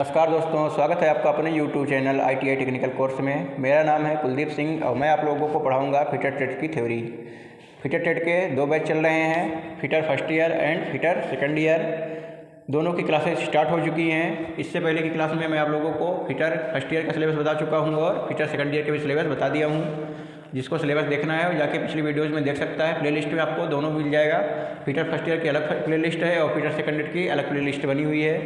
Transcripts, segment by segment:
नमस्कार दोस्तों, स्वागत है आपका अपने YouTube channel ITI technical course में। मेरा नाम है कुलदीप सिंह और मैं आप लोगों को पढ़ाऊंगा फिटर ट्रेड की थ्योरी। फिटर ट्रेड के 2 बैच चल रहे हैं, fitter first year and fitter second year. दोनों की क्लासेस स्टार्ट हो चुकी हैं। इससे पहले की क्लास में मैं आप लोगों को फिटर फर्स्ट ईयर का सिलेबस बता चुका हूँ और फिटर सेकंड ईयर के भी सिलेबस बता दिया हूँ। जिसको सिलेबस देखना है वो जाके पिछली वीडियोज़ में देख सकता है। प्लेलिस्ट में आपको दोनों मिल जाएगा। फिटर फर्स्ट ईयर की अलग प्लेलिस्ट है और फिटर सेकंड ईयर की अलग प्लेलिस्ट बनी हुई है।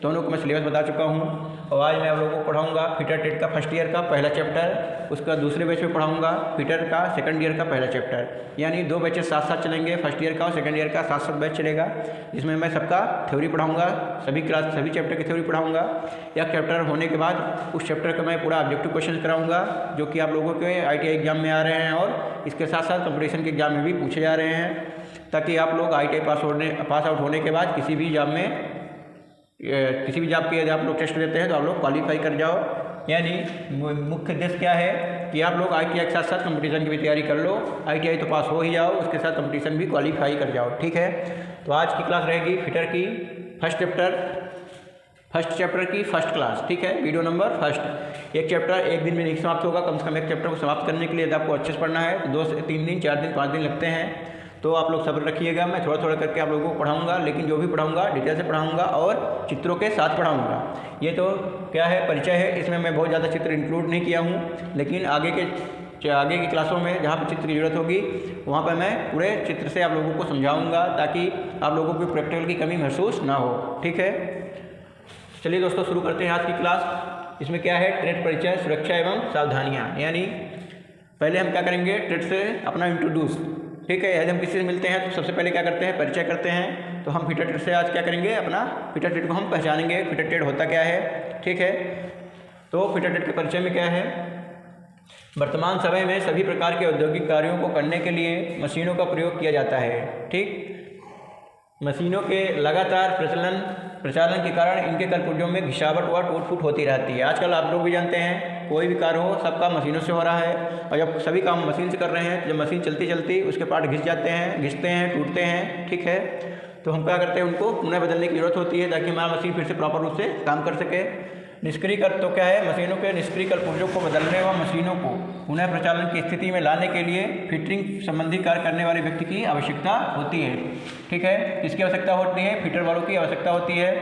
दोनों को मैं सिलेबस बता चुका हूँ और आज मैं आप लोगों को पढ़ाऊँगा फिटर ट्रेड का फर्स्ट ईयर का पहला चैप्टर। उसका दूसरे बैच में पढ़ाऊँगा फिटर का सेकंड ईयर का पहला चैप्टर। यानी 2 बैचेस साथ साथ चलेंगे, फर्स्ट ईयर का और सेकंड ईयर का साथ साथ बैच चलेगा, जिसमें मैं सबका थ्योरी पढ़ाऊँगा, सभी चैप्टर की थ्योरी पढ़ाऊँगा। एक चैप्टर होने के बाद उस चैप्टर का मैं पूरा ऑब्जेक्टिव क्वेश्चन कराऊँगा जो कि आप लोगों के ITI एग्जाम में आ रहे हैं और इसके साथ साथ कंपटीशन के एग्जाम में भी पूछे जा रहे हैं, ताकि आप लोग ITI पास आउट होने के बाद किसी भी एग्जाम के यदि आप लोग टेस्ट देते हैं तो आप लोग क्वालिफाई कर जाओ। यानी मुख्य उद्देश्य क्या है कि आप लोग ITI के साथ साथ कंपटीशन की भी तैयारी कर लो। ITI तो पास हो ही जाओ, उसके साथ कंपटीशन भी क्वालिफाई कर जाओ। ठीक है, तो आज की क्लास रहेगी फिटर की फर्स्ट चैप्टर की फर्स्ट क्लास। ठीक है, वीडियो नंबर फर्स्ट। एक चैप्टर एक दिन में नहीं समाप्त होगा। कम से कम एक चैप्टर को समाप्त करने के लिए यदि आपको अच्छे से पढ़ना है तो 2 से 3 दिन, 4 दिन, 5 दिन लगते हैं। तो आप लोग सब्र रखिएगा। मैं थोड़ा थोड़ा करके आप लोगों को पढ़ाऊंगा, लेकिन जो भी पढ़ाऊंगा डिटेल से पढ़ाऊंगा और चित्रों के साथ पढ़ाऊंगा। ये तो क्या है, परिचय है। इसमें मैं बहुत ज़्यादा चित्र इंक्लूड नहीं किया हूँ, लेकिन आगे की क्लासों में जहाँ पर चित्र की जरूरत होगी वहाँ पर मैं पूरे चित्र से आप लोगों को समझाऊँगा, ताकि आप लोगों को प्रैक्टिकल की कमी महसूस ना हो। ठीक है, चलिए दोस्तों शुरू करते हैं आज की क्लास। इसमें क्या है, ट्रेड परिचय, सुरक्षा एवं सावधानियाँ। यानी पहले हम क्या करेंगे, ट्रेड से अपना इंट्रोड्यूस। ठीक है, यदि हम किसी से मिलते हैं तो सबसे पहले क्या करते हैं, परिचय करते हैं। तो हम फिटर ट्रेड से आज क्या करेंगे, अपना फिटर ट्रेड को हम पहचानेंगे, फिटर ट्रेड होता क्या है। ठीक है, तो फिटर ट्रेड के परिचय में क्या है, वर्तमान समय में सभी प्रकार के औद्योगिक कार्यों को करने के लिए मशीनों का प्रयोग किया जाता है। ठीक, मशीनों के लगातार प्रचालन के कारण इनके कलपुर्जों में घिसावट व टूट फूट होती रहती है। आजकल आप लोग भी जानते हैं, कोई भी कार्य हो सब काम मशीनों से हो रहा है, और जब सभी काम मशीन से कर रहे हैं, जब मशीन चलती उसके पार्ट घिसते हैं, टूटते हैं। ठीक है, तो हम क्या करते हैं, उनको पुनः बदलने की जरूरत होती है ताकि हमारा मशीन फिर से प्रॉपर रूप से काम कर सके। निष्क्रिय कर तो क्या है, मशीनों के निष्क्रिय कलपुर्जों को बदलने व मशीनों को पुनः प्रचालन की स्थिति में लाने के लिए फिटरिंग संबंधी कार्य करने वाले व्यक्ति की आवश्यकता होती है। ठीक है, किसकी आवश्यकता होती है, फिटर वालों की आवश्यकता होती है,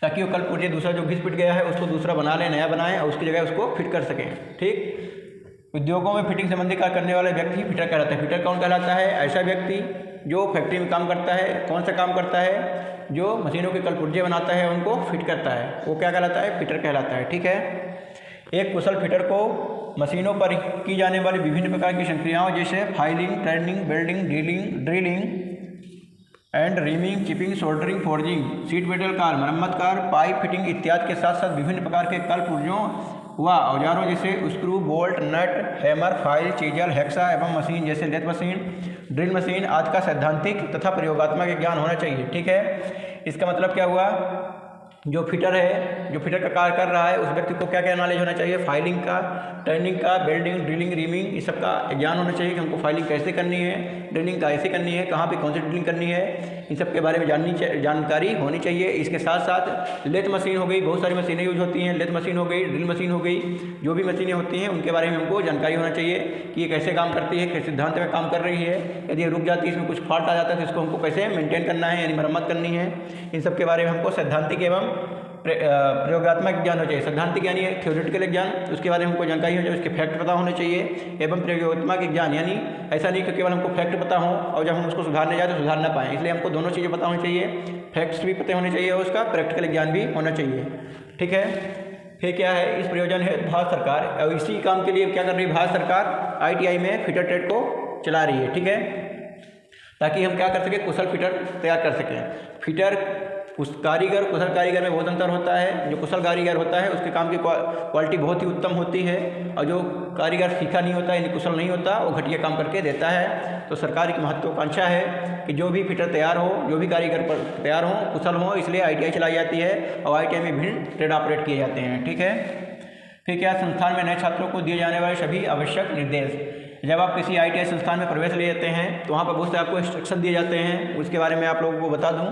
ताकि वो कलपुर्जे दूसरा जो घिस पिट गया है उसको दूसरा बना लें, नया बनाएं और उसकी जगह उसको फिट कर सकें। ठीक, उद्योगों में फिटिंग संबंधी कार्य करने वाले व्यक्ति फिटर कहलाता है। फिटर कौन कहलाता है, ऐसा व्यक्ति जो फैक्ट्री में काम करता है। कौन सा काम करता है, जो मशीनों के कलपुर्जे बनाता है उनको फिट करता है, वो क्या कहलाता है, फिटर कहलाता है। ठीक है, एक कुशल फिटर को मशीनों पर की जाने वाली विभिन्न प्रकार की संक्रियाओं जैसे filing, turning, welding, drilling and reaming, chipping, soldering, forging, seat metal कार्य, मरम्मत कार्य, पाइप फिटिंग इत्यादि के साथ साथ विभिन्न प्रकार के कलपुर्जों व औजारों जैसे स्क्रू, बोल्ट, नट, हैमर, फाइल, चीजल, हेक्सा एवं मशीन जैसे लेथ मशीन, ड्रिल मशीन आदि का सैद्धांतिक तथा प्रयोगात्मक ज्ञान होना चाहिए। ठीक है, इसका मतलब क्या हुआ, जो फिटर है, जो फिटर का कार्य कर रहा है उस व्यक्ति को क्या क्या नॉलेज होना चाहिए, फाइलिंग का, टर्निंग का, वेल्डिंग, ड्रिलिंग, रीमिंग, इस सब का ज्ञान होना चाहिए कि हमको फाइलिंग कैसे करनी है, ड्रिलिंग कैसे करनी है, कहाँ पे कौन सी ड्रिलिंग करनी है, इन सब के बारे में जानकारी होनी चाहिए। इसके साथ साथ लेथ मशीन हो गई, बहुत सारी मशीनें यूज होती हैं, लेथ मशीन हो गई, ड्रिल मशीन हो गई, जो भी मशीनें होती हैं उनके बारे में हमको जानकारी होना चाहिए कि ये कैसे काम करती है, किस सिद्धांत में काम कर रही है। यदि ये रुक जाती है, इसमें कुछ फॉल्ट आ जाता है तो इसको हमको कैसे मेंटेन करना है, यानी मरम्मत करनी है। इन सब के बारे में हमको सैद्धांतिक एवं प्रयोगात्मक ज्ञान होना चाहिए। सैद्धांतिक यानी थ्योरेटिकल ज्ञान, उसके बारे में हमको जानकारी हो चाहिए, उसके फैक्ट पता होने चाहिए, एवं प्रयोगात्मक ज्ञान यानी ऐसा नहीं कि केवल हमको फैक्ट पता हो और जब हम उसको सुधारने जाए तो सुधार ना पाएँ। इसलिए हमको दोनों चीज़ें पता होनी चाहिए, फैक्ट्स भी पता होने चाहिए और उसका प्रैक्टिकल ज्ञान भी होना चाहिए। ठीक है, फिर क्या है, इस प्रयोजन है भारत सरकार, और इसी काम के लिए क्या कर रही है भारत सरकार, ITI में फिटर ट्रेड को चला रही है। ठीक है, ताकि हम क्या कर सकें, कुशल फिटर तैयार कर सकें। फिटर कुशल कारीगर में बहुत अंतर होता है। जो कुशल कारीगर होता है उसके काम की क्वालिटी बहुत ही उत्तम होती है, और जो कारीगर सीखा नहीं होता यानी कुशल नहीं होता, वो घटिया काम करके देता है। तो सरकार की महत्वाकांक्षा है कि जो भी फिटर तैयार हो, जो भी कारीगर तैयार हो, कुशल हो, इसलिए ITI चलाई जाती है और ITI में विभिन्न ट्रेड ऑपरेट किए जाते हैं। ठीक है, फिर क्या, संस्थान में नए छात्रों को दिए जाने वाले सभी आवश्यक निर्देश। जब आप किसी ITI संस्थान में प्रवेश ले जाते हैं तो वहाँ पर बहुत से आपको इंस्ट्रक्शन दिए जाते हैं, उसके बारे में आप लोगों को बता दूँ।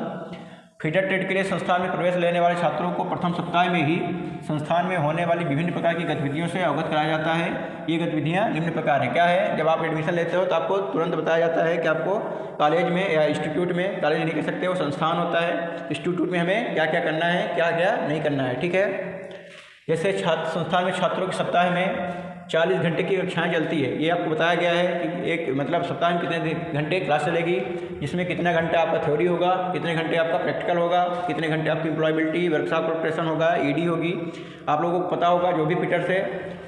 फीडर ट्रेड के लिए संस्थान में प्रवेश लेने वाले छात्रों को प्रथम सप्ताह में ही संस्थान में होने वाली विभिन्न प्रकार की गतिविधियों से अवगत कराया जाता है। ये गतिविधियाँ निम्न प्रकार हैं। क्या है, जब आप एडमिशन लेते हो तो आपको तुरंत बताया जाता है कि आपको कॉलेज में या इंस्टीट्यूट में, कॉलेज नहीं कह सकते हो, संस्थान होता है, इंस्टीट्यूट में हमें क्या क्या करना है, क्या क्या नहीं करना है। ठीक है, जैसे छात्र संस्थान में छात्रों के सप्ताह में 40 घंटे की कक्षाएं चलती है। ये आपको बताया गया है कि एक मतलब सप्ताह में कितने घंटे क्लास चलेगी, जिसमें कितना घंटा आपका थ्योरी होगा, कितने घंटे आपका प्रैक्टिकल होगा, कितने घंटे आपकी एम्प्लॉयबिलिटी वर्कशॉप प्रिपरेशन होगा, ईडी होगी। आप लोगों को पता होगा जो भी फिटर से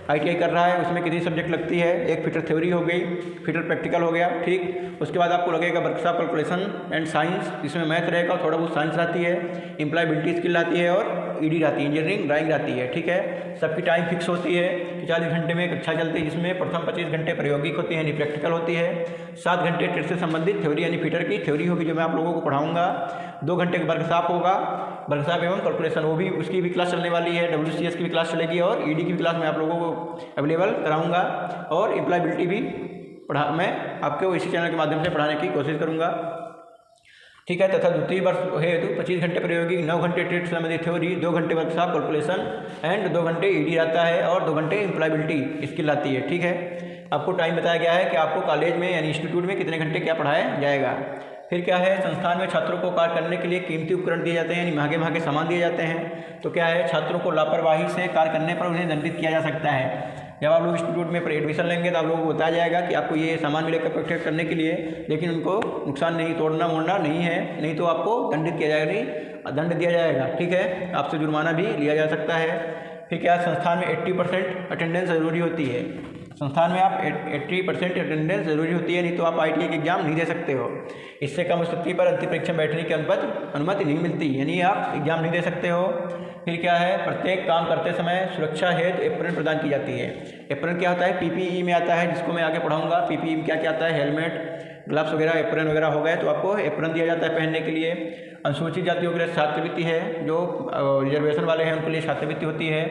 आईटीआई कर रहा है उसमें कितनी सब्जेक्ट लगती है। एक फिटर थ्योरी हो गई, फिटर प्रैक्टिकल हो गया। ठीक, उसके बाद आपको लगेगा वर्कशॉप कैलकुलेशन एंड साइंस, इसमें मैथ रहेगा, थोड़ा बहुत साइंस रहती है, एम्प्लॉयबिलिटी स्किल आती है और ईडी रहती है, इंजीनियरिंग ड्राइंग रहती है। ठीक है, सबकी टाइम फिक्स होती है कि 40 घंटे में कक्षा चलती है, जिसमें प्रथम 25 घंटे प्रायोगिक होती है यानी प्रैक्टिकल होती है, 7 घंटे ट्रेड से संबंधित थ्योरी यानी फिटर की थ्योरी होगी जो मैं आप लोगों को पढ़ाऊंगा, 2 घंटे का वर्कशॉप होगा, वर्कशॉप एवं कैलकुलेशन, वो भी उसकी भी क्लास चलने वाली है, WCS की भी क्लास चलेगी और ईडी की भी क्लास मैं आप लोगों को अवेलेबल कराऊंगा और एम्प्लॉयबिलिटी भी मैं आपको इसी चैनल के माध्यम से पढ़ाने की कोशिश करूँगा। ठीक है, तथा द्वितीय वर्ष हेतु 25 घंटे प्रायोगिक, 9 घंटे ट्रेड से संबंधित थ्योरी, 2 घंटे वर्कशॉप कैलकुलेशन एंड 2 घंटे ईडी आता है और 2 घंटे एम्प्लॉयबिलिटी स्किल आती है। ठीक है, आपको टाइम बताया गया है कि आपको कॉलेज में यानी इंस्टीट्यूट में कितने घंटे क्या पढ़ाया जाएगा। फिर क्या है, संस्थान में छात्रों को कार्य करने के लिए कीमती उपकरण दिए जाते हैं यानी महंगे महंगे सामान दिए जाते हैं। तो क्या है, छात्रों को लापरवाही से कार्य करने पर उन्हें दंडित किया जा सकता है। जब आप लोग इंस्टीट्यूट में एडमिशन लेंगे तो आप लोगों को बताया जाएगा कि आपको ये सामान मिलेगा प्रैक्टिस करने के लिए, लेकिन उनको नुकसान नहीं, तोड़ना मोड़ना नहीं है, नहीं तो आपको दंडित किया जाएगा, नहीं दंड दिया जाएगा। ठीक है, आपसे जुर्माना भी लिया जा सकता है। फिर क्या, संस्थान में 80% अटेंडेंस ज़रूरी होती है। संस्थान में आप 80% अटेंडेंस ज़रूरी होती है, नहीं तो आप आईटीआई के एग्जाम नहीं दे सकते हो। इससे कम स्थिति पर अंतिम परीक्षा में बैठने की अनुमति नहीं मिलती, यानी आप एग्जाम नहीं दे सकते हो। फिर क्या है, प्रत्येक काम करते समय सुरक्षा हेतु एप्रन प्रदान की जाती है। एप्रन क्या होता है, पीपीई में आता है, जिसको मैं आगे पढ़ाऊंगा। पीपीई में क्या क्या आता है, हेलमेट, ग्लव्स वगैरह, एप्रन वगैरह हो गए, तो आपको एप्रन दिया जाता है पहनने के लिए। अनुसूचित जातियों के लिए छात्रवृत्ति है, जो रिजर्वेशन वाले हैं उनके लिए छात्रवृत्ति होती है।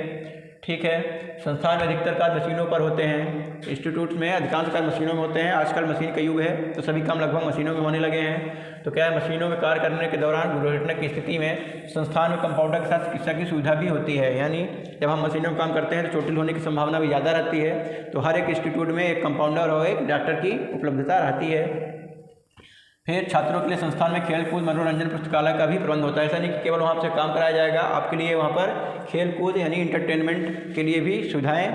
ठीक है, संस्थान में अधिकतर कार्य मशीनों पर होते हैं, इंस्टीट्यूट में अधिकांश कार्य मशीनों में होते हैं। आजकल मशीन का युग है तो सभी काम लगभग मशीनों में होने लगे हैं। तो क्या है, मशीनों में कार्य करने के दौरान दुर्घटना की स्थिति में संस्थान में कंपाउंडर के साथ चिकित्सा की सुविधा भी होती है, यानी जब हम मशीनों में काम करते हैं तो चोटिल होने की संभावना भी ज़्यादा रहती है। तो हर एक इंस्टीट्यूट में एक कंपाउंडर और एक डॉक्टर की उपलब्धता रहती है। फिर छात्रों के लिए संस्थान में खेल कूद, मनोरंजन, पुस्तकालय का भी प्रबंध होता है। ऐसा नहीं कि केवल वहाँ से काम कराया जाएगा, आपके लिए वहाँ पर खेल कूद यानी इंटरटेनमेंट के लिए भी सुविधाएं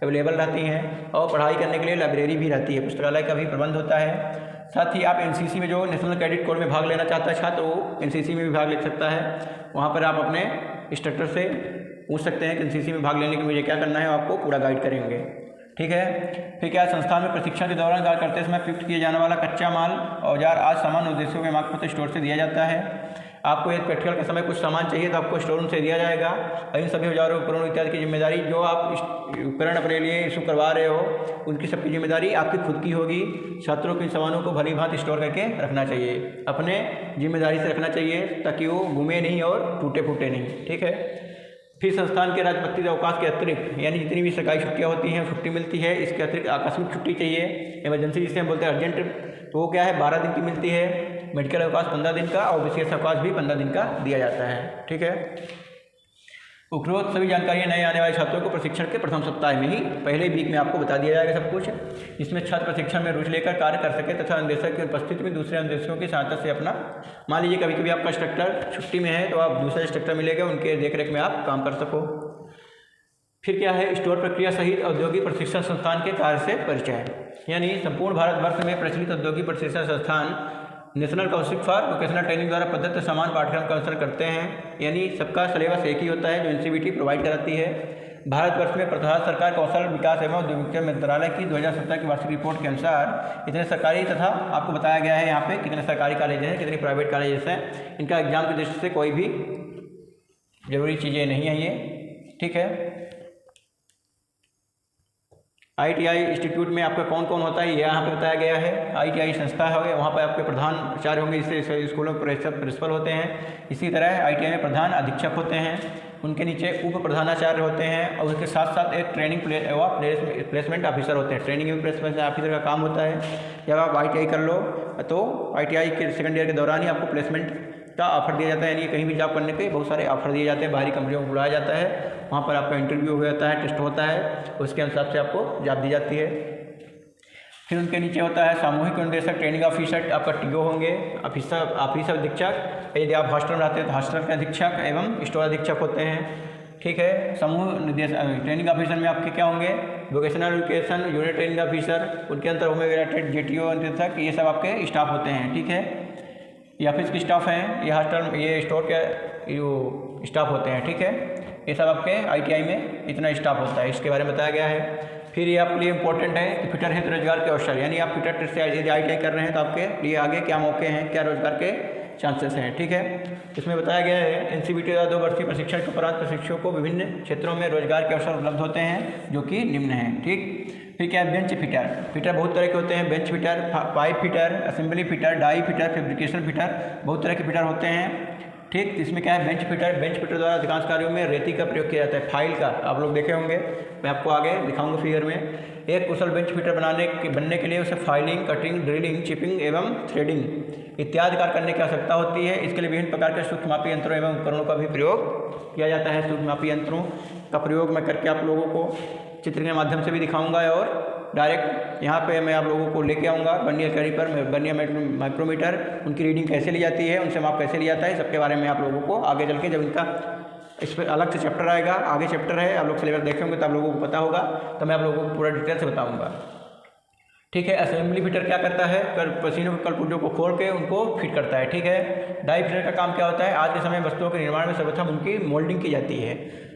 अवेलेबल रहती हैं और पढ़ाई करने के लिए लाइब्रेरी भी रहती है, पुस्तकालय का भी प्रबंध होता है। साथ ही आप एनसीसी में, जो नेशनल कैडेट कोर में भाग लेना चाहता है छात्र, वो एनसीसी में भी भाग ले सकता है। वहाँ पर आप अपने इंस्ट्रक्टर से पूछ सकते हैं कि एनसीसी में भाग लेने के लिए मुझे क्या करना है, आपको पूरा गाइड करेंगे। ठीक है, फिर क्या, संस्थान में प्रशिक्षण के दौरान कार्य करते समय प्रयुक्त किया जाने वाला कच्चा माल, औजार आज सामान्य उद्देश्यों के मार्ग स्टोर से दिया जाता है। आपको एक प्रैक्टिकल के समय कुछ सामान चाहिए तो आपको स्टोर रूम से दिया जाएगा। इन सभी औजारों, उपकरणों इत्यादि की जिम्मेदारी, जो आप उपकरण अपने लिए इशू करवा रहे हो, उनकी सबकी जिम्मेदारी आपकी खुद की होगी। छात्रों के सामानों को भली भांति स्टोर करके रखना चाहिए, अपने जिम्मेदारी से रखना चाहिए ताकि वो घूमे नहीं और टूटे फूटे नहीं। ठीक है, फिर संस्थान के राजपत्रित अवकाश के अतिरिक्त यानी जितनी भी सरकारी छुट्टियां होती हैं, छुट्टी मिलती है, इसके अतिरिक्त आकस्मिक छुट्टी चाहिए, इमरजेंसी जिसे हम बोलते हैं अर्जेंट, तो वो क्या है 12 दिन की मिलती है। मेडिकल अवकाश 15 दिन का और विशेष अवकाश भी 15 दिन का दिया जाता है। ठीक है, उपरोक्त सभी जानकारियां नए आने वाले छात्रों को प्रशिक्षण के प्रथम सप्ताह में ही पहले वीक में आपको बता दिया जाएगा सब कुछ, जिसमें छात्र प्रशिक्षण में रुचि लेकर कार्य कर सके तथा अनुदेशक की उपस्थिति में दूसरे अनुदेशकों की सहायता से अपना, मान लीजिए कभी कभी आपका इंस्ट्रक्टर छुट्टी में है तो आप दूसरे इंस्ट्रक्टर मिलेगा, उनके देखरेख में आप काम कर सको। फिर क्या है, स्टोर प्रक्रिया सहित औद्योगिक प्रशिक्षण संस्थान के कार्य से परिचय, यानी संपूर्ण भारतवर्ष में प्रचलित औद्योगिक प्रशिक्षण संस्थान national council for vocational training द्वारा प्रदत्त समान पाठ्यक्रम का अनुसरण करते हैं, यानी सबका सिलेबस एक ही होता है जो एनसीवीटी प्रोवाइड कराती है। भारतवर्ष में प्रदेश सरकार कौशल विकास एवं उद्योगिता मंत्रालय की 2017 की वार्षिक रिपोर्ट के अनुसार इतने सरकारी तथा आपको बताया गया है यहाँ पे कितने सरकारी कॉलेज हैं, कितने प्राइवेट कॉलेजेस हैं, इनका एग्जाम की दृष्टि से कोई भी जरूरी चीज़ें नहीं है ये। ठीक है, आईटीआई इंस्टीट्यूट में आपका कौन कौन होता है ये यहाँ पे बताया गया है। आईटीआई संस्था है, वहाँ पर आपके प्रधान आचार्य होंगे, इससे स्कूलों में प्रिंसिपल होते हैं। इसी तरह आईटीआई में प्रधान अधीक्षक होते हैं, उनके नीचे उप प्रधानाचार्य होते हैं और उसके साथ साथ एक ट्रेनिंग प्लेसमेंट ऑफिसर होते हैं। ट्रेनिंग एवं प्लेसमेंट ऑफिसर का काम होता है, जब आप आईटीआई कर लो तो आईटीआई के सेकंड ईयर के दौरान ही आपको प्लेसमेंट का ऑफर दिया जाता है, यानी कहीं भी जॉब करने के बहुत सारे ऑफर दिए जाते हैं, बाहरी कंपनियों को बुलाया जाता है, वहाँ पर आपका इंटरव्यू हो जाता है, टेस्ट होता है, उसके हिसाब से आपको जॉब दी जाती है। फिर उनके नीचे होता है सामूहिक अनुदेशक, ट्रेनिंग ऑफिसर, आपका टीओ होंगे, ऑफिसर अधीक्षक, यदि आप हॉस्टल में रहते हैं तो हॉस्टल के अधीक्षक एवं स्टोर अधीक्षक होते हैं। ठीक है, समूह निर्देश ट्रेनिंग ऑफिसर में आपके क्या होंगे, vocational education unit training officer, उनके अंदर होंगे ग्रेजुएट जेटीओ निदेशक, ये सब आपके स्टाफ होते हैं। ठीक है, ये ऑफिस के स्टाफ हैं, ये हॉस्टल ये स्टोर के जो स्टाफ होते हैं। ठीक है, ये सब आपके ITI में इतना स्टाफ होता है, इसके बारे में बताया गया है। फिर ये आपके लिए इंपॉर्टेंट है कि फिटर हित रोजगार के अवसर, यानी आप फिटर से यदि ITI कर रहे हैं तो आपके लिए आगे क्या मौके हैं, क्या रोजगार के चांसेस हैं। ठीक है, इसमें बताया गया है NCVT द्वारा 2 वर्षीय प्रशिक्षण के उपरांत प्रशिक्षुओं को विभिन्न क्षेत्रों में रोजगार के अवसर उपलब्ध होते हैं, जो कि निम्न हैं। ठीक, फिर क्या है बेंच फिटर। फिटर बहुत तरह के होते हैं, bench fitter, pipe fitter, assembly fitter, die fitter, fabrication fitter, बहुत तरह के फिटर होते हैं। ठीक, इसमें क्या है बेंच फिटर। बेंच फिटर द्वारा अधिकांश कार्यों में रेती का प्रयोग किया जाता है, फाइल का आप लोग देखे होंगे, मैं आपको आगे दिखाऊंगा फिगर में। एक कुशल बेंच फिटर बनने के लिए उसे फाइलिंग, कटिंग, ड्रिलिंग, चिपिंग एवं थ्रेडिंग इत्यादि कार्य करने की आवश्यकता होती है। इसके लिए विभिन्न प्रकार के सूक्ष्ममापी यंत्रों एवं उपकरणों का भी प्रयोग किया जाता है। सूक्ष्ममापी यंत्रों का प्रयोग मैं करके आप लोगों को चित्र के माध्यम से भी दिखाऊंगा और डायरेक्ट यहाँ पे मैं आप लोगों को लेके आऊँगा वर्नियर कैली पर, वर्नियर माइक्रोमीटर, उनकी रीडिंग कैसे ली जाती है, उनसे माप कैसे लिया जाता है, सबके बारे में आप लोगों को आगे चल के जब इनका इस पर अलग से चैप्टर आएगा, आगे चैप्टर है, आप लोग सिलेबस देखे होंगे तो आप लोगों को पता होगा, तो मैं आप लोगों को पूरा डिटेल से बताऊँगा। ठीक है, असेंबली फिटर क्या करता है, मशीनों के कलपुर्जों को खोल के उनको फिट करता है। ठीक है, डाई फिटर का काम क्या होता है, आज के समय वस्तुओं के निर्माण में सर्वप्रथम उनकी मोल्डिंग की जाती है,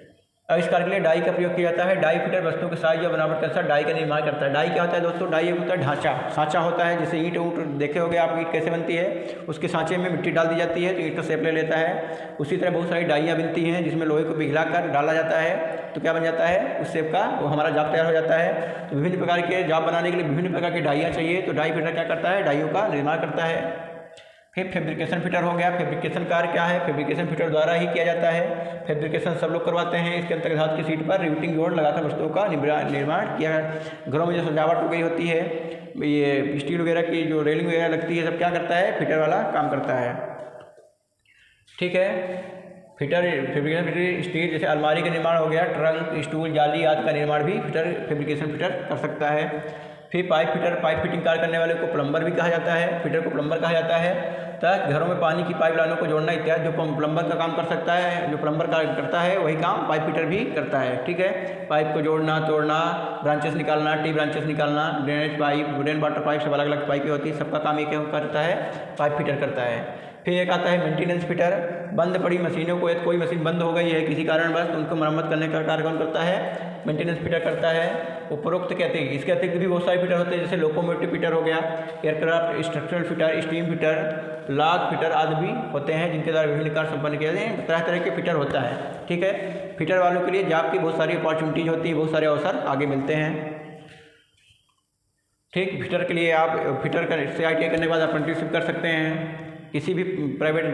इस कार्य के लिए डाई का प्रयोग किया जाता है। डाई फिटर वस्तुओं के साइज और बनावट के अनुसार डाई का निर्माण करता है। डाई क्या होता है दोस्तों, डाई एक होता है ढांचा, सांचा होता है, जैसे ईंट देखे होगे आप, ईंट कैसे बनती है, उसके सांचे में मिट्टी डाल दी जाती है तो ईंट का शेप ले लेता है। उसी तरह बहुत सारी डाइयाँ बनती हैं जिसमें लोहे को पिघलाकर डाला जाता है तो क्या बन जाता है, उस शेप का वो हमारा जाप तैयार हो जाता है। तो विभिन्न प्रकार के जाप बनाने के लिए विभिन्न प्रकार की डाइयाँ चाहिए, तो डाई फिटर क्या करता है, डाइयों का निर्माण करता है। फिर फैब्रिकेशन फिटर हो गया। फैब्रिकेशन कार्य क्या है, फैब्रिकेशन फिटर द्वारा ही किया जाता है। फैब्रिकेशन सब लोग करवाते हैं। इसके अंतर्गत धातु की सीट पर रिवेटिंग जोड़ लगाकर वस्तुओं का निर्माण किया। घरों में जो सजावट हो गई होती है, ये स्टील वगैरह की जो रेलिंग वगैरह लगती है, सब क्या करता है, फिटर वाला काम करता है। ठीक है, फैब्रिकेशन फिटर स्टील जैसे अलमारी का निर्माण हो गया, ट्रंक, स्टूल, जाली आदि का निर्माण भी फैब्रिकेशन फिटर कर सकता है। फिर पाइप फिटर, पाइप फिटिंग कार्य करने वाले को प्लम्बर भी कहा जाता है, फिटर को प्लम्बर कहा जाता है। तथा घरों में पानी की पाइप लाइनों को जोड़ना इत्यादि जो प्लम्बर का काम कर सकता है, जो प्लम्बर का करता है वही काम पाइप फिटर भी करता है। ठीक है, पाइप को जोड़ना, तोड़ना, ब्रांचेस निकालना, टी ब्रांचेस निकालना, drainage pipe, rain water pipe, सब अलग अलग पाइपें होती है, सबका काम ये क्या करता है, पाइप फिटर करता है। फिर एक आता है मेंटेनेंस फिटर। बंद पड़ी मशीनों को, कोई मशीन बंद हो गई है किसी कारणवश, उनको मरम्मत करने का कार्य कौन करता है, मेंटेनेंस फिटर करता है। उपरोक्त कहते हैं, इसके अतिरिक्त भी बहुत सारे फिटर होते हैं, जैसे लोकोमोटिव फिटर हो गया, aircraft structural fitter, steam fitter, लाग फिटर आदि भी होते हैं, जिनके द्वारा विभिन्न कार्य संपन्न किए जाते हैं। तरह तरह के फिटर होता है। ठीक है, फिटर वालों के लिए जॉब की बहुत सारी अपॉर्चुनिटीज होती है, बहुत सारे अवसर आगे मिलते हैं। ठीक, फिटर के लिए आप फिटर से ITI करने के बाद अप्रेंटिसशिप कर सकते हैं, किसी भी प्राइवेट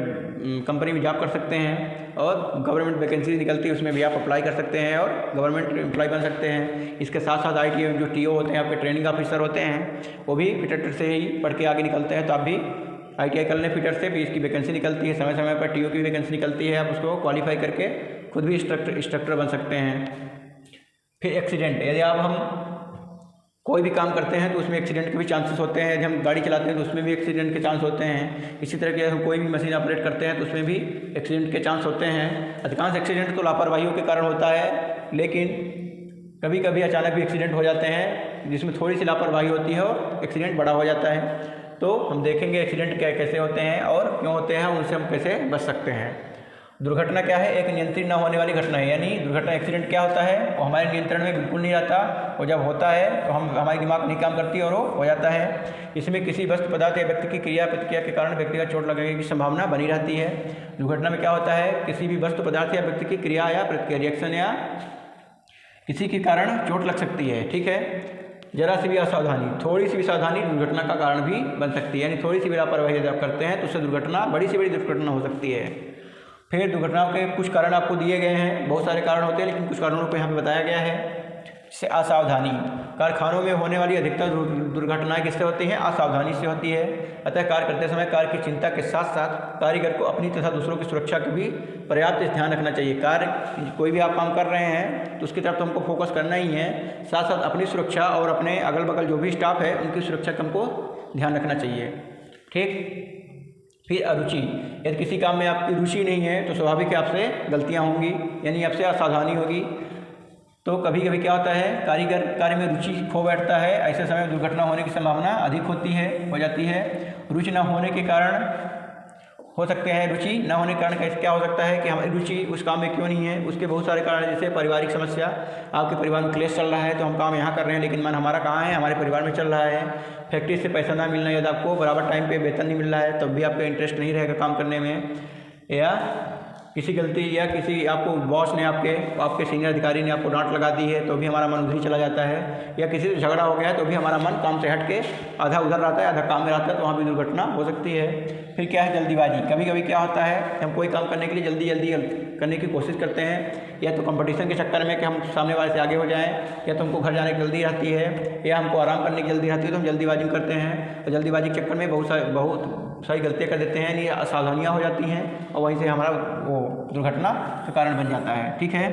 कंपनी में जॉब कर सकते हैं, और गवर्नमेंट वैकेंसी निकलती है उसमें भी आप अप्लाई कर सकते हैं और गवर्नमेंट एम्प्लॉय बन सकते हैं। इसके साथ साथ ITI में जो TO होते हैं, आपके ट्रेनिंग ऑफिसर होते हैं, वो भी फिटर से ही पढ़ के आगे निकलते हैं। तो आप भी ITI कर लें फिटर से भी, इसकी वैकेंसी निकलती है, समय समय पर TO की वैकेंसी निकलती है, आप उसको क्वालिफाई करके खुद भी इंस्ट्रक्टर बन सकते हैं। फिर एक्सीडेंट, यदि आप हम कोई भी काम करते हैं तो उसमें एक्सीडेंट के भी चांसेस होते हैं। यदि हम गाड़ी चलाते हैं तो उसमें भी एक्सीडेंट के चांस होते हैं। इसी तरह के हम कोई भी मशीन ऑपरेट करते हैं तो उसमें भी एक्सीडेंट के चांस होते हैं। अधिकांश एक्सीडेंट तो लापरवाहियों के कारण होता है, लेकिन कभी कभी अचानक भी एक्सीडेंट हो जाते हैं जिसमें थोड़ी सी लापरवाही होती है और एक्सीडेंट बड़ा हो जाता है। तो हम देखेंगे एक्सीडेंट कैसे होते हैं और क्यों होते हैं, उनसे हम कैसे बच सकते हैं। दुर्घटना क्या है, एक नियंत्रित न होने वाली घटना है, यानी दुर्घटना एक्सीडेंट क्या होता है, वो हमारे नियंत्रण में बिल्कुल नहीं रहता, और जब होता है तो हमारी दिमाग नहीं काम करती और वो हो जाता है। इसमें किसी वस्तु पदार्थ या व्यक्ति की क्रिया प्रतिक्रिया के कारण व्यक्ति का चोट लगने की संभावना बनी रहती है। दुर्घटना में क्या होता है, किसी भी वस्तु पदार्थ या व्यक्ति की क्रिया या प्रतिक्रिया, रिएक्शन या किसी के कारण चोट लग सकती है। ठीक है, जरा सी भी असावधानी, थोड़ी सी भी सावधानी दुर्घटना का कारण भी बन सकती है, यानी थोड़ी सी भी लापरवाही यदि आप करते हैं तो उससे दुर्घटना, बड़ी से बड़ी दुर्घटना हो सकती है। फिर दुर्घटनाओं के कुछ कारण आपको दिए गए हैं, बहुत सारे कारण होते हैं लेकिन कुछ कारणों को यहाँ पे बताया गया है। से असावधानी। कारखानों में होने वाली अधिकतर दुर्घटनाएं किससे होती हैं? असावधानी से होती है। अतः कार्य करते समय कार्य की चिंता के साथ साथ कारीगर को अपनी तथा दूसरों की सुरक्षा का भी पर्याप्त ध्यान रखना चाहिए। कार्य कोई भी आप काम कर रहे हैं तो उसकी तरफ तो हमको फोकस करना ही है, साथ साथ अपनी सुरक्षा और अपने अगल बगल जो भी स्टाफ है उनकी सुरक्षा का हमको ध्यान रखना चाहिए। ठीक। फिर अरुचि, यदि किसी काम में आपकी रुचि नहीं है तो स्वाभाविक है आपसे गलतियाँ होंगी, यानी आपसे असावधानी होगी। तो कभी कभी क्या होता है, कारीगर कार्य में रुचि खो बैठता है, ऐसे समय दुर्घटना होने की संभावना अधिक होती है, हो जाती है। रुचि न होने के कारण हो सकते हैं, रुचि न होने के कारण कैसे क्या हो सकता है कि हमारी रुचि उस काम में क्यों नहीं है, उसके बहुत सारे कारण, जैसे पारिवारिक समस्या, आपके परिवार में क्लेश चल रहा है तो हम काम यहाँ कर रहे हैं लेकिन मन हमारा कहाँ है, हमारे परिवार में चल रहा है। फैक्ट्री से पैसा ना मिलना, यदि आपको बराबर टाइम पे वेतन नहीं मिल रहा है तब भी आपका इंटरेस्ट नहीं रहेगा काम करने में, या किसी गलती या किसी आपको बॉस ने आपके सीनियर अधिकारी ने आपको डांट लगा दी है तो भी हमारा मन उधर ही चला जाता है, या किसी से झगड़ा हो गया है तो भी हमारा मन काम से हट के आधा उधर रहता है आधा काम में रहता है, तो वहाँ भी दुर्घटना हो सकती है। फिर क्या है, जल्दीबाजी। कभी कभी क्या होता है, हम कोई काम करने के लिए जल्दी करने की कोशिश करते हैं, या तो कंपटीशन के चक्कर में कि हम सामने वाले से आगे हो जाएँ, या तो हमको घर जाने की जल्दी रहती है, या हमको आराम करने की जल्दी रहती है तो हम जल्दीबाजी करते हैं, और जल्दीबाजी के चक्कर में बहुत सारी गलतियाँ कर देते हैं, यानी असावधानियाँ हो जाती हैं और वहीं से हमारा वो दुर्घटना का कारण बन जाता है। ठीक है।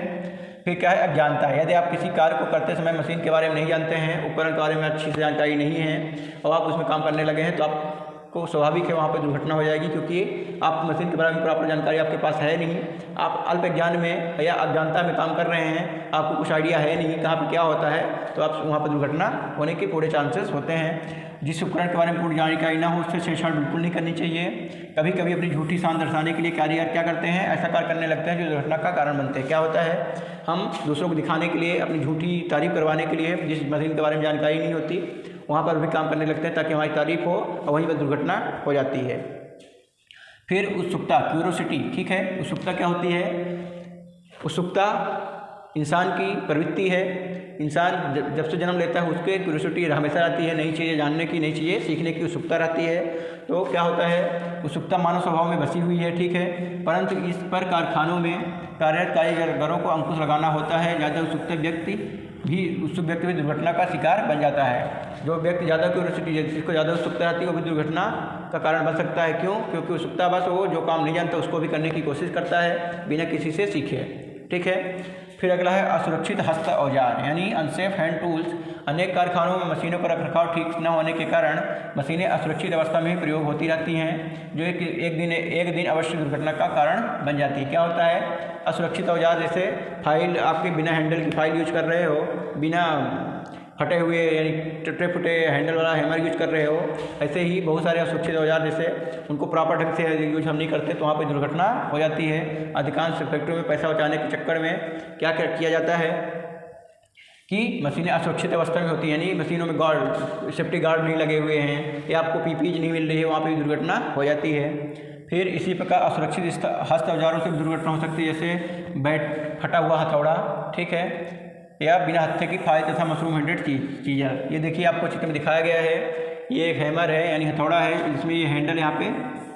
फिर क्या है, अज्ञानता है। यदि आप किसी कार्य को करते समय मशीन के बारे में नहीं जानते हैं, उपकरण के बारे में अच्छी से जानकारी नहीं है और आप उसमें काम करने लगे हैं तो आपको स्वाभाविक है वहाँ पर दुर्घटना हो जाएगी, क्योंकि आप मशीन के बारे में प्रॉपर जानकारी आपके पास है नहीं, आप अल्प ज्ञान में या अज्ञानता में काम कर रहे हैं, आपको कुछ आइडिया है नहीं कहाँ पर क्या होता है, तो आप वहाँ पर दुर्घटना होने के पूरे चांसेस होते हैं। जिस उपकरण के बारे में पूरी जानकारी ना हो उससे छेड़छाड़ बिल्कुल नहीं करनी चाहिए। कभी कभी अपनी झूठी शान दर्शाने के लिए कारीगर क्या करते हैं, ऐसा कार्य करने लगते हैं जो दुर्घटना का कारण बनते हैं। क्या होता है, हम दूसरों को दिखाने के लिए, अपनी झूठी तारीफ करवाने के लिए, जिस मशीन के बारे में जानकारी नहीं होती वहाँ पर भी काम करने लगते हैं ताकि हमारी तारीफ हो और वहीं पर दुर्घटना हो जाती है। फिर उत्सुकता, क्यूरोसिटी। ठीक है, उत्सुकता क्या होती है? उत्सुकता इंसान की प्रवृत्ति है। इंसान जब से जन्म लेता है उसके क्यूरियोसिटी हमेशा रहती है, नई चीज़ें जानने की, नई चीज़ें सीखने की उत्सुकता रहती है। तो क्या होता है, उत्सुकता मानव स्वभाव में बसी हुई है। ठीक है, परंतु इस पर कारखानों में कार्यरत कारीगरों को अंकुश लगाना होता है। ज़्यादा उत्सुक व्यक्ति भी दुर्घटना का शिकार बन जाता है। जो व्यक्ति ज़्यादा क्यूरियोसिटी, जिसको ज़्यादा उत्सुकता रहती है वो भी दुर्घटना का कारण बन सकता है। क्यों? क्योंकि उत्सुकता बस वो जो काम नहीं जानता उसको भी करने की कोशिश करता है बिना किसी से सीखे। ठीक है। फिर अगला है असुरक्षित हस्त औजार, यानी अनसेफ हैंड टूल्स। अनेक कारखानों में मशीनों का रखरखाव ठीक न होने के कारण मशीनें असुरक्षित अवस्था में ही प्रयोग होती रहती हैं, जो एक दिन अवश्य दुर्घटना का कारण बन जाती है। क्या होता है, असुरक्षित औजार जैसे फाइल, आपके बिना हैंडल की फाइल यूज कर रहे हो, बिना फटे हुए यानी टूटे फुटे हैंडल वाला हैमर यूज कर रहे हो, ऐसे ही बहुत सारे असुरक्षित औजार जैसे उनको प्रॉपर ढंग से यूज हम नहीं करते तो वहाँ पर दुर्घटना हो जाती है। अधिकांश फैक्ट्रियों में पैसा बचाने के चक्कर में क्या किया जाता है कि मशीनें असुरक्षित अवस्था में होती हैं, यानी मशीनों में गार्ड, सेफ्टी गार्ड नहीं लगे हुए हैं, या आपको पीपीई नहीं मिल रही है, वहाँ पर भी दुर्घटना हो जाती है। फिर इसी प्रकार असुरक्षित हस्त औजारों से भी दुर्घटना हो सकती है, जैसे बैट, फटा हुआ हथौड़ा, ठीक है, या बिना हत्थे की फाइल तथा मशरूम हैंडेड चीज़। ये देखिए आपको चित्र में दिखाया गया है, ये एक हैमर है यानी हथौड़ा है, जिसमें ये हैंडल यहाँ पे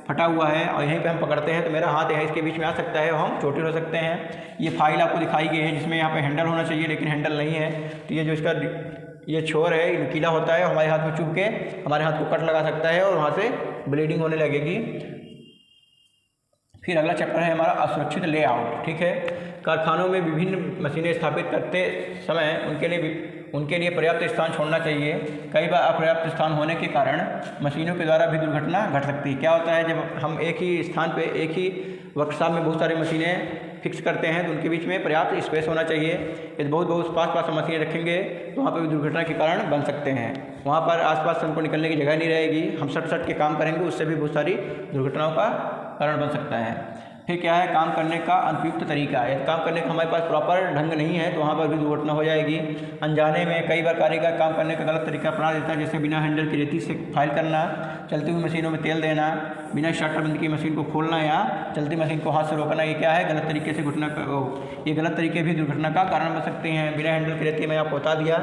फटा हुआ है और यहीं पे हम पकड़ते हैं तो मेरा हाथ यहाँ इसके बीच में आ सकता है और हम चोटिल हो सकते हैं। ये फाइल आपको दिखाई गई है जिसमें यहाँ पे हैंडल होना चाहिए लेकिन हैंडल नहीं है, तो ये जो इसका ये छोर है नुकीला होता है, हमारे हाथ में चुभ के हमारे हाथ को कट लगा सकता है और वहाँ से ब्लीडिंग होने लगेगी। फिर अगला चैप्टर है हमारा असुरक्षित लेआउट। ठीक है, कारखानों में विभिन्न मशीनें स्थापित करते समय उनके लिए पर्याप्त स्थान छोड़ना चाहिए। कई बार अपर्याप्त स्थान होने के कारण मशीनों के द्वारा भी दुर्घटना घट सकती है। क्या होता है, जब हम एक ही स्थान पे एक ही वर्कशॉप में बहुत सारी मशीनें फिक्स करते हैं तो उनके बीच में पर्याप्त स्पेस होना चाहिए। यदि बहुत पास मशीनें रखेंगे तो वहाँ पर भी दुर्घटना के कारण बन सकते हैं। वहाँ पर आसपास हमको निकलने की जगह नहीं रहेगी, हम सट के काम करेंगे, उससे भी बहुत सारी दुर्घटनाओं का कारण बन सकता है। फिर क्या है, काम करने का अनुपयुक्त तरीका। यदि काम करने का हमारे पास प्रॉपर ढंग नहीं है तो वहाँ पर भी दुर्घटना हो जाएगी। अनजाने में कई बार कारीगर काम करने का गलत तरीका अपना देता है, जैसे बिना हैंडल की रेती से फाइल करना, चलती हुई मशीनों में तेल देना, बिना शटर बंद की मशीन को खोलना या चलती मशीन को हाथ से रोकना। ये क्या है, गलत तरीके से ये गलत तरीके भी दुर्घटना का कारण बन सकते हैं। बिना हैंडल की रेती मैं आपको बता दिया।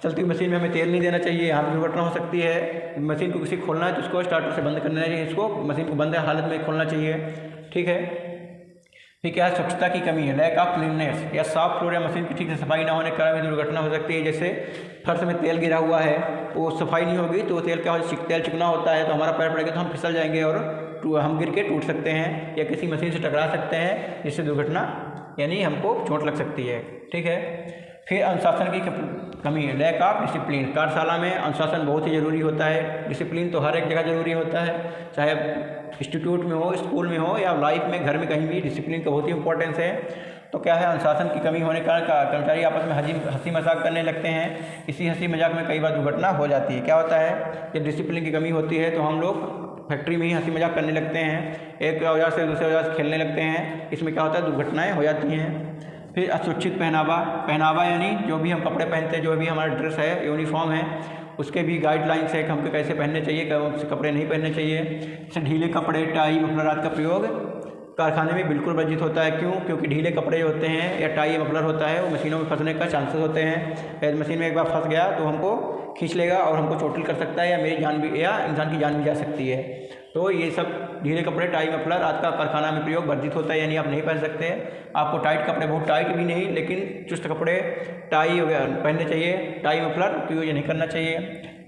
चलती हुई मशीन में हमें तेल नहीं देना चाहिए, यहाँ पर दुर्घटना हो सकती है। मशीन को किसी खोलना है तो उसको स्टार्टर से बंद करना चाहिए, इसको मशीन को बंद हालत में खोलना चाहिए। ठीक है, फिर क्या है, स्वच्छता की कमी है, लैक ऑफ क्लीननेस, या साफ फ्लोर या मशीन की ठीक से सफाई ना होने के कारण भी दुर्घटना हो सकती है। जैसे फर्श में तेल गिरा हुआ है, वो सफाई नहीं होगी तो तेल क्या हो, तेल चिकना होता है तो हमारा पैर पड़ेगा तो हम फिसल जाएंगे और हम गिर के टूट सकते हैं या किसी मशीन से टकरा सकते हैं, जिससे दुर्घटना यानी हमको चोट लग सकती है। ठीक है। फिर अनुशासन की कमी है, लैक ऑफ डिसिप्लिन, कार्यशाला में अनुशासन बहुत ही ज़रूरी होता है। डिसिप्लिन तो हर एक जगह ज़रूरी होता है, चाहे इंस्टीट्यूट में हो, स्कूल में हो, या लाइफ में, घर में, कहीं भी डिसिप्लिन का बहुत ही इंपॉर्टेंस है। तो क्या है, अनुशासन की कमी होने के कारण कर्मचारी आपस में हंसी मजाक करने लगते हैं। इसी हंसी मजाक में कई बार दुर्घटना हो जाती है। क्या होता है, जब डिसिप्लिन की कमी होती है तो हम लोग फैक्ट्री में ही हंसी मजाक करने लगते हैं, एक औजार से दूसरे औजार से खेलने लगते हैं। इसमें क्या होता है, दुर्घटनाएँ हो जाती हैं। फिर असुरक्षित पहनावा यानी जो भी हम कपड़े पहनते हैं, जो भी हमारा ड्रेस है, यूनिफॉर्म है, उसके भी गाइडलाइंस है कि हमको कैसे पहनने चाहिए, कौन से कपड़े नहीं पहनने चाहिए। जैसे ढीले कपड़े, टाई, मफलर आदि का प्रयोग कारखाने में बिल्कुल वर्जित होता है। क्यों? क्योंकि ढीले कपड़े जो होते हैं या टाई मफलर होता है, वो मशीनों में फंसने का चांसेस होते हैं। यदि मशीन में एक बार फंस गया तो हमको खींच लेगा और हमको चोटिल कर सकता है, या मेरी जान भी, या इंसान की जान भी जा सकती है। तो ये सब ढीले कपड़े, टाई मफलर आदि का कारखाना में प्रयोग वर्जित होता है, यानी आप नहीं पहन सकते। आपको टाइट कपड़े, बहुत टाइट भी नहीं लेकिन चुस्त कपड़े, टाई वगैरह पहनने चाहिए, टाई मफलर का यूज नहीं करना चाहिए।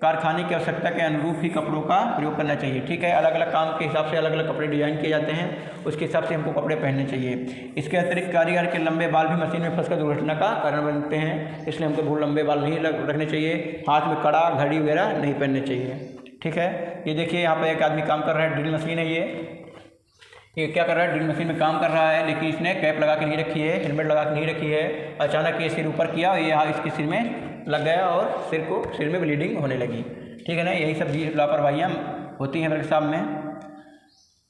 कारखाने की आवश्यकता के अनुरूप ही कपड़ों का प्रयोग करना चाहिए। ठीक है। अलग अलग काम के हिसाब से अलग अलग कपड़े डिजाइन किए जाते हैं, उसके हिसाब से हमको कपड़े पहनने चाहिए। इसके अतिरिक्त कारीगर के लंबे बाल भी मशीन में फंसकर दुर्घटना का कारण बनते हैं, इसलिए हमको बहुत लंबे बाल नहीं रखने चाहिए। हाथ में कड़ा, घड़ी वगैरह नहीं पहनने चाहिए। ठीक है। ये देखिए यहाँ पर एक आदमी काम कर रहा है, ड्रिल मशीन है ये क्या कर रहा है, ड्रिल मशीन में काम कर रहा है, लेकिन इसने कैप लगा के नहीं रखी है, हेलमेट लगा के नहीं रखी है। अचानक ये सिर ऊपर किया और ये इसके सिर में लग गया और सिर में ब्लीडिंग होने लगी। ठीक है ना। यही सब लापरवाहियाँ होती हैं वर्कशॉप में।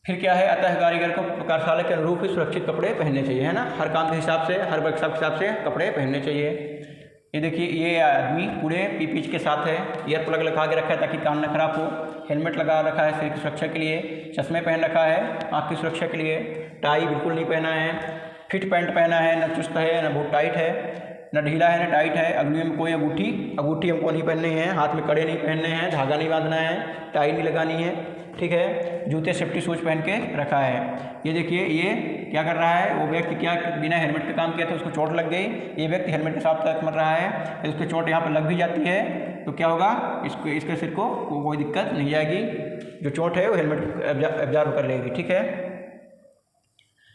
फिर क्या है, अतः कारीगर को कार्यशाला के अनुरूप ही सुरक्षित कपड़े पहनने चाहिए, है ना। हर काम के हिसाब से, हर वर्कशॉप के हिसाब से कपड़े पहनने चाहिए। ये देखिए, ये आदमी पूरे पीपीच के साथ है, ईयर प्लग लगा के रखा है ताकि कान न खराब हो, हेलमेट लगा रखा है सिर की सुरक्षा के लिए, चश्मे पहन रखा है आँख की सुरक्षा के लिए, टाई बिल्कुल नहीं पहना है, फिट पैंट पहना है, न चुस्त है न बहुत टाइट है, न ढीला है न टाइट है। अगली में कोई अंगूठी हमको नहीं पहननी है, हाथ में कड़े नहीं पहनने हैं, धागा नहीं बांधना है, टाई नहीं लगानी है। ठीक है। जूते, सेफ्टी शूज पहन के रखा है। ये देखिए, ये क्या कर रहा है, वो व्यक्ति क्या बिना हेलमेट का काम किया था, उसको चोट लग गई। ये व्यक्ति हेलमेट के साथ मर रहा है, यदि उसको चोट यहाँ पर लग भी जाती है तो क्या होगा, इसके सिर को कोई दिक्कत नहीं आएगी। जो चोट है वो हेलमेट एब्जॉर्ब कर लेगी। ठीक है।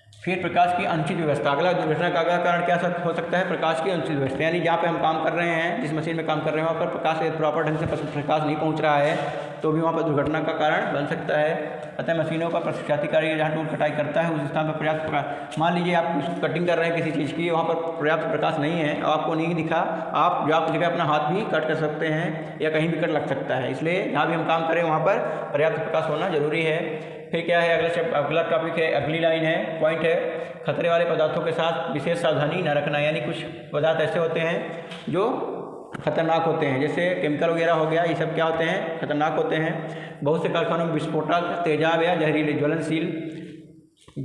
फिर प्रकाश की अनुचित व्यवस्था, अगला दुर्घटना का अगला कारण क्या हो सकता है, प्रकाश की अनुचित व्यवस्था, यानी जहाँ पे हम काम कर रहे हैं, जिस मशीन में काम कर रहे हैं, वहाँ पर प्रकाश प्रॉपर ढंग से प्रकाश नहीं पहुँच रहा है तो भी वहाँ पर दुर्घटना का कारण बन सकता है। अतः मशीनों का प्रशिक्षार्थी कारीगर जहाँ टूल कटाई करता है उस स्थान पर पर्याप्त प्रकाश, मान लीजिए आप कटिंग कर रहे हैं किसी चीज़ की, वहाँ पर पर्याप्त प्रकाश नहीं है, आपको नहीं दिखा, आप जगह अपना हाथ भी कट कर सकते हैं या कहीं भी कट लग सकता है। इसलिए जहाँ भी हम काम करें वहाँ पर पर्याप्त प्रकाश होना जरूरी है। फिर क्या है, अगला टॉपिक है, अगली लाइन है, पॉइंट है, खतरे वाले पदार्थों के साथ विशेष सावधानी न रखना, यानी कुछ पदार्थ ऐसे होते हैं जो खतरनाक होते हैं, जैसे केमिकल वगैरह हो गया, ये सब क्या होते हैं, खतरनाक होते हैं। बहुत से कारखानों में विस्फोटक, तेजाब या जहरीले ज्वलनशील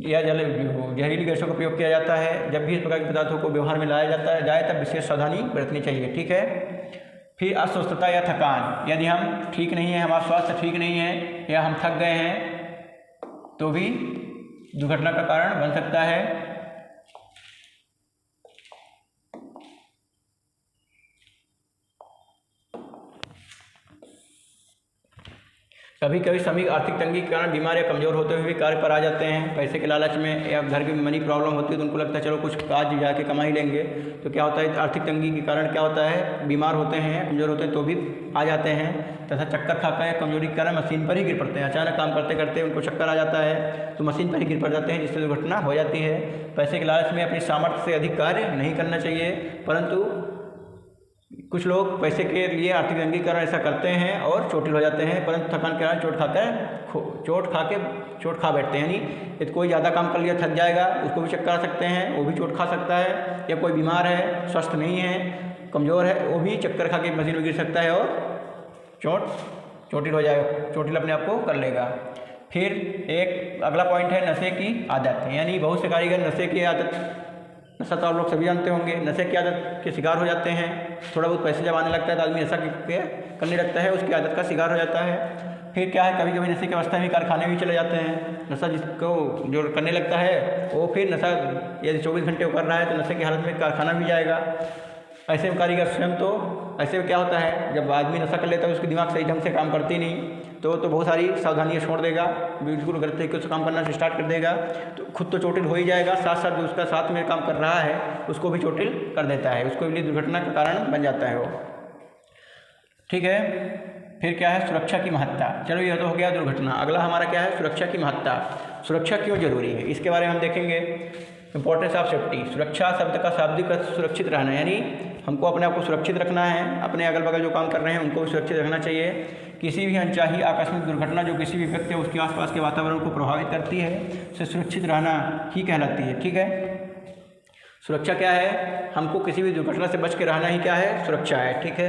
या जहरीली गैसों का प्रयोग किया जाता है। जब भी इस प्रकार के पदार्थों को व्यवहार में लाया जाए तब विशेष सावधानी बरतनी चाहिए। ठीक है। फिर अस्वस्थता या थकान, यदि हम ठीक नहीं है, हमारा स्वास्थ्य ठीक नहीं है या हम थक गए हैं तो भी दुर्घटना का कारण बन सकता है। कभी कभी श्रमिक आर्थिक तंगी के कारण बीमार या कमज़ोर होते हुए भी कार्य पर आ जाते हैं, पैसे के लालच में, या घर की मनी प्रॉब्लम होती है तो उनको लगता है चलो कुछ आज जाके कमा ही लेंगे। तो क्या होता है, आर्थिक तंगी के कारण क्या होता है, बीमार होते हैं, कमज़ोर होते हैं तो भी आ जाते हैं, तथा चक्कर खाकर या कमजोरी के कारण मशीन पर ही गिर पड़ते हैं। अचानक काम करते करते उनको चक्कर आ जाता है तो मशीन पर ही गिर पड़ जाते हैं, जिससे दुर्घटना हो जाती है। पैसे के लालच में अपनी सामर्थ्य से अधिक कार्य नहीं करना चाहिए, परंतु कुछ लोग पैसे के लिए आर्थिक तंगी के कारण ऐसा करते हैं और चोटिल हो जाते हैं, परंतु थकान के कारण चोट खा बैठते हैं। यानी यदि कोई ज़्यादा काम कर लिया, थक जाएगा, उसको भी चक्कर आ सकते हैं, वो भी चोट खा सकता है, या कोई बीमार है, स्वस्थ नहीं है, कमज़ोर है, वो भी चक्कर खा के मशीन में गिर सकता है और चोटिल हो जाएगा, चोटिल अपने आप को कर लेगा। फिर एक अगला पॉइंट है नशे की आदत, यानी बहुत से कारीगर नशे की आदत नशा तो आप लोग सभी जानते होंगे। नशे की आदत के शिकार हो जाते हैं। थोड़ा बहुत पैसे जब आने लगता है तो आदमी नशा करने लगता है, उसकी आदत का शिकार हो जाता है। फिर क्या है, कभी कभी नशे की अवस्था में कारखाने भी चले जाते हैं। नशा जिसको जो करने लगता है वो फिर नशा यदि 24 घंटे वो कर रहा है तो नशे की हालत में कारखाना भी जाएगा। ऐसे में कारीगर स्वयं तो ऐसे में क्या होता है, जब आदमी नशा कर लेता है उसकी दिमाग सही ढंग से काम करती नहीं तो बहुत सारी सावधानियाँ छोड़ देगा, बिल्कुल गलत तरीके से काम करना स्टार्ट कर देगा। तो खुद तो चोटिल हो ही जाएगा, साथ साथ जो उसका साथ में काम कर रहा है उसको भी चोटिल कर देता है, उसको भी दुर्घटना का कारण बन जाता है वो। ठीक है, फिर क्या है, सुरक्षा की महत्ता। चलो ये तो हो गया दुर्घटना। अगला हमारा क्या है, सुरक्षा की महत्ता। सुरक्षा क्यों जरूरी है इसके बारे में हम देखेंगे। Importance of safety. सुरक्षा शब्द का शाब्दिक अर्थ सुरक्षित रहना, यानी हमको अपने आप को सुरक्षित रखना है, अपने अगल बगल जो काम कर रहे हैं उनको भी सुरक्षित रखना चाहिए। किसी भी अनचाही आकस्मिक दुर्घटना जो किसी भी व्यक्ति या उसके आसपास के वातावरण को प्रभावित करती है उसे सुरक्षित रहना ही कहलाती है। ठीक है, सुरक्षा क्या है, हमको किसी भी दुर्घटना से बच के रहना ही क्या है, सुरक्षा है। ठीक है,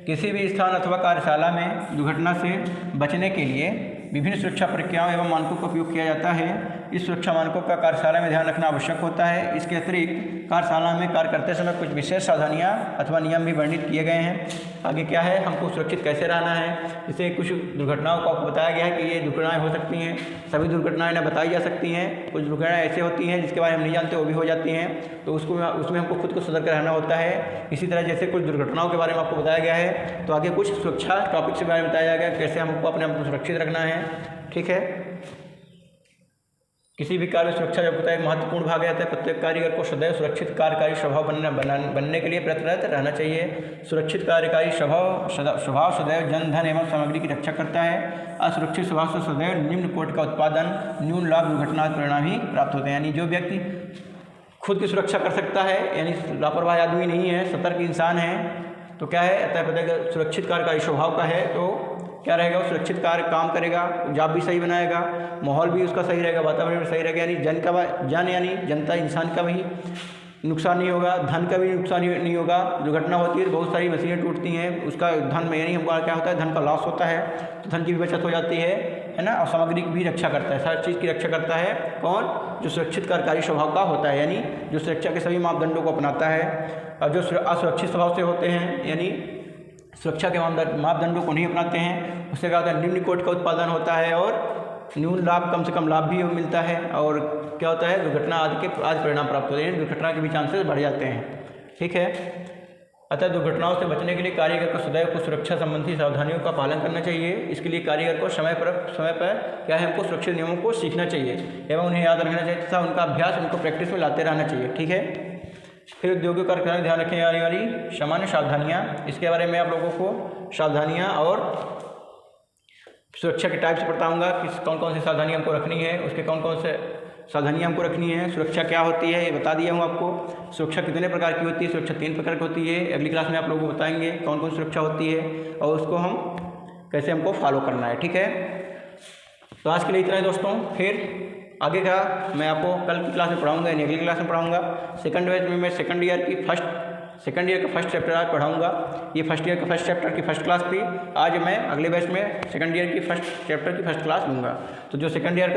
किसी भी स्थान अथवा कार्यशाला में दुर्घटना से बचने के लिए विभिन्न सुरक्षा प्रक्रियाओं एवं मानकों का उपयोग किया जाता है। इस सुरक्षा मानकों का कार्यशाला में ध्यान रखना आवश्यक होता है। इसके अतिरिक्त कार्यशाला में कार्य करते समय कुछ विशेष सावधानियां अथवा नियम भी वर्णित किए गए हैं। आगे क्या है, हमको सुरक्षित कैसे रहना है, जैसे कुछ दुर्घटनाओं को आपको बताया गया है कि ये दुर्घटनाएं हो सकती हैं। सभी दुर्घटनाएं ना बताई जा सकती हैं, कुछ दुर्घटनाएं ऐसे होती हैं जिसके बारे में हम नहीं जानते वो भी हो जाती हैं, तो उसमें हमको खुद को सतर्क रहना होता है। इसी तरह जैसे कुछ दुर्घटनाओं के बारे में आपको बताया गया है तो आगे कुछ सुरक्षा टॉपिक के बारे में बताया जाएगा, कैसे हमको अपने आप को सुरक्षित रखना है। ठीक है, किसी भी कार्य में सुरक्षा जब होता है एक महत्वपूर्ण भाग आता है। प्रत्येक कारीगर को सदैव सुरक्षित कार्यकारी स्वभाव बनने के लिए प्रयत्नरत रहना चाहिए। सुरक्षित कार्यकारी स्वभाव सदैव जन धन एवं सामग्री की रक्षा करता है। असुरक्षित स्वभाव से सदैव निम्न कोटि का उत्पादन, न्यून लाभ, दुर्घटना परिणाम ही प्राप्त होते हैं। यानी जो व्यक्ति खुद की सुरक्षा कर सकता है, यानी लापरवाह आदमी नहीं है, सतर्क इंसान है, तो क्या है, अतः प्रत्येक सुरक्षित कार्यकारी स्वभाव का है तो क्या रहेगा, वो सुरक्षित कार्य काम करेगा, जॉब भी सही बनाएगा, माहौल भी उसका सही रहेगा, वातावरण भी सही रहेगा, यानी जन यानी जनता, इंसान का भी नुकसान नहीं होगा, धन का भी नुकसान नहीं होगा। दुर्घटना होती है तो बहुत सारी मशीनें टूटती हैं, उसका धन में यानी हमको क्या होता है, धन का लॉस होता है, तो धन की भी बचत हो जाती है ना, और सामग्री की भी रक्षा करता है, हर चीज़ की रक्षा करता है। कौन, जो सुरक्षित कार्यकारी स्वभाव का होता है, यानी जो सुरक्षा के सभी मापदंडों को अपनाता है। और जो असुरक्षित स्वभाव से होते हैं, यानी सुरक्षा के मापदंडों को नहीं अपनाते हैं, उससे क्या होता है, निम्न कोटि का उत्पादन होता है और न्यून लाभ, कम से कम लाभ भी मिलता है, और क्या होता है, दुर्घटना आदि परिणाम प्राप्त होते हैं, दुर्घटना के भी चांसेस बढ़ जाते हैं। ठीक है, अतः दुर्घटनाओं से बचने के लिए कारीगर को सदैव कुछ सुरक्षा संबंधी सावधानियों का पालन करना चाहिए। इसके लिए कारीगर को समय पर क्या है, हमको सुरक्षित नियमों को सीखना चाहिए एवं उन्हें याद रखना चाहिए तथा उनका अभ्यास, उनको प्रैक्टिस में लाते रहना चाहिए। ठीक है, फिर उद्योगिक कार्यक्रम ध्यान रखने वाली सामान्य सावधानियाँ, इसके बारे में आप लोगों को सावधानियाँ और सुरक्षा के टाइप्स बताऊंगा कि कौन कौन सी सावधानियाँ हमको रखनी है, उसके कौन कौन से सावधानियाँ हमको रखनी है। सुरक्षा क्या होती है ये बता दिया हूँ आपको। सुरक्षा कितने प्रकार की होती है, सुरक्षा 3 प्रकार की होती है। अगली क्लास में आप लोगों को बताएंगे कौन कौन सुरक्षा होती है और उसको हम कैसे हमको फॉलो करना है। ठीक है, तो आज के लिए इतना है दोस्तों। फिर आगे का मैं आपको कल की क्लास में पढ़ाऊंगा, यानी अगली क्लास में पढ़ाऊंगा। सेकंड बैच में मैं सेकंड ईयर का फर्स्ट चैप्टर आज पढ़ाऊंगा। ये फर्स्ट ईयर का फर्स्ट चैप्टर की फर्स्ट क्लास थी। आज मैं अगले बैच में सेकंड ईयर की फर्स्ट चैप्टर की फर्स्ट क्लास लूँगा। तो जो सेकंड ईयर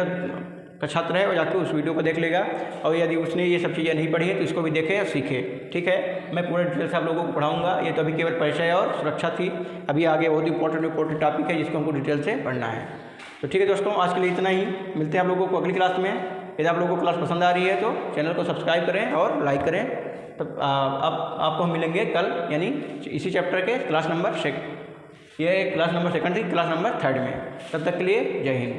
का छात्र है वो जाके उस वीडियो को देख लेगा, और यदि उसने ये सब चीज़ें नहीं पढ़ी है तो इसको भी देखे और सीखे। ठीक है, मैं पूरे डिटेल से आप लोगों को पढ़ाऊँगा। ये तो अभी केवल परिचय और सुरक्षा थी, अभी आगे बहुत इंपॉर्टेंट टॉपिक है जिसको हमको डिटेल से पढ़ना है। तो ठीक है दोस्तों, आज के लिए इतना ही। मिलते हैं आप लोगों को अगली क्लास में। यदि आप लोगों को क्लास पसंद आ रही है तो चैनल को सब्सक्राइब करें और लाइक करें। तब आपको हम मिलेंगे कल, यानी इसी चैप्टर के क्लास नंबर 2 थी, क्लास नंबर 3 में। तब तक के लिए जय हिंद।